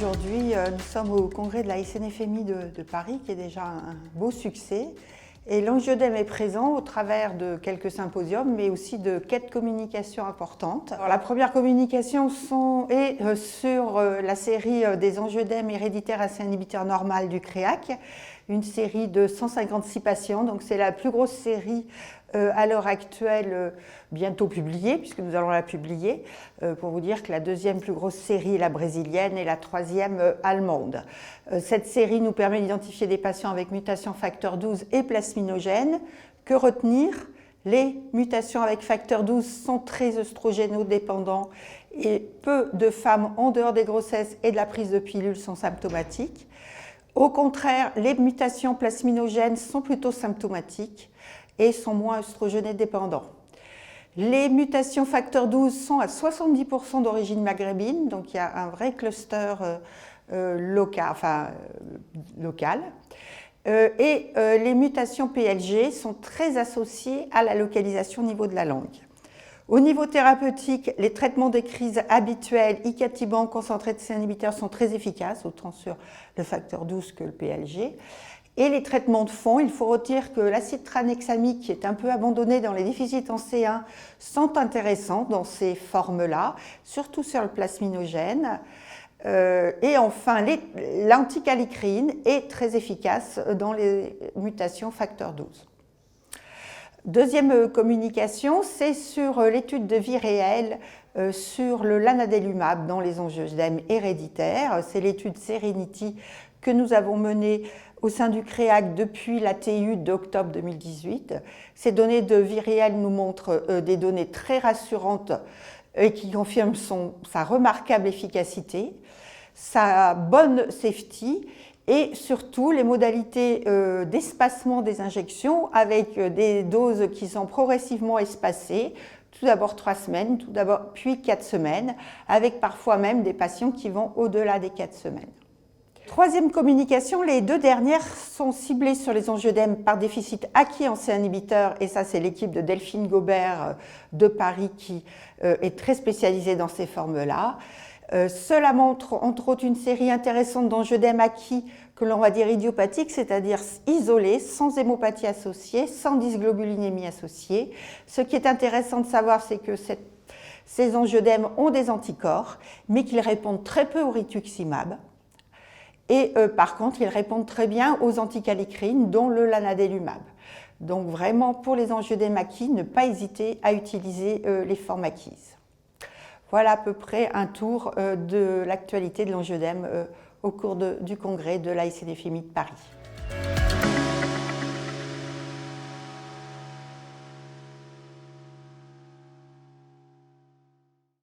Aujourd'hui, nous sommes au congrès de la SNFMI de Paris, qui est déjà un beau succès. Et l'angioedème est présent au travers de quelques symposiums, mais aussi de quêtes de communication importantes. Alors, la première communication est sur la série des angioedèmes héréditaires assez inhibiteurs normales du CREAC, une série de 156 patients. Donc c'est la plus grosse série à l'heure actuelle, bientôt publiée, puisque nous allons la publier, pour vous dire que la deuxième plus grosse série est la brésilienne et la troisième allemande. Cette série nous permet d'identifier des patients avec mutation facteur 12 et plasminogène. Que retenir? Les mutations avec facteur 12 sont très œstrogénodépendants et peu de femmes en dehors des grossesses et de la prise de pilules sont symptomatiques. Au contraire, les mutations plasminogènes sont plutôt symptomatiques et sont moins œstrogénodépendants. Les mutations facteur 12 sont à 70% d'origine maghrébine, donc il y a un vrai cluster local. Les mutations PLG sont très associées à la localisation au niveau de la langue. Au niveau thérapeutique, les traitements des crises habituels, icatibant, concentrés de C inhibiteurs sont très efficaces, autant sur le facteur 12 que le PLG. Et les traitements de fond, il faut retenir que l'acide tranexamique, qui est un peu abandonné dans les déficits en C1, sont intéressants dans ces formes-là, surtout sur le plasminogène. Et enfin, l'antikallikreïne est très efficace dans les mutations facteur 12. Deuxième communication, c'est sur l'étude de vie réelle sur le lanadelumab dans les angioedèmes héréditaires. C'est l'étude Serenity que nous avons menée au sein du CREAC depuis la TU d'octobre 2018. Ces données de vie réelle nous montrent des données très rassurantes et qui confirment sa remarquable efficacité, sa bonne safety et surtout les modalités d'espacement des injections avec des doses qui sont progressivement espacées, tout d'abord 3 semaines, puis 4 semaines, avec parfois même des patients qui vont au-delà des 4 semaines. Troisième communication, les deux dernières sont ciblées sur les angioedèmes par déficit acquis en C inhibiteur, et ça c'est l'équipe de Delphine Gobert de Paris qui est très spécialisée dans ces formes-là. Cela montre entre autres une série intéressante d'angioedèmes acquis que l'on va dire idiopathiques, c'est-à-dire isolés, sans hémopathie associée, sans dysglobulinémie associée. Ce qui est intéressant de savoir, c'est que ces angioedèmes ont des anticorps, mais qu'ils répondent très peu au rituximab. Et par contre, ils répondent très bien aux antikallikreïnes, dont le lanadelumab. Donc vraiment, pour les angioedèmes acquis, ne pas hésiter à utiliser les formes acquises. Voilà à peu près un tour de l'actualité de l'angioedème au cours du congrès de la SNFMI de Paris.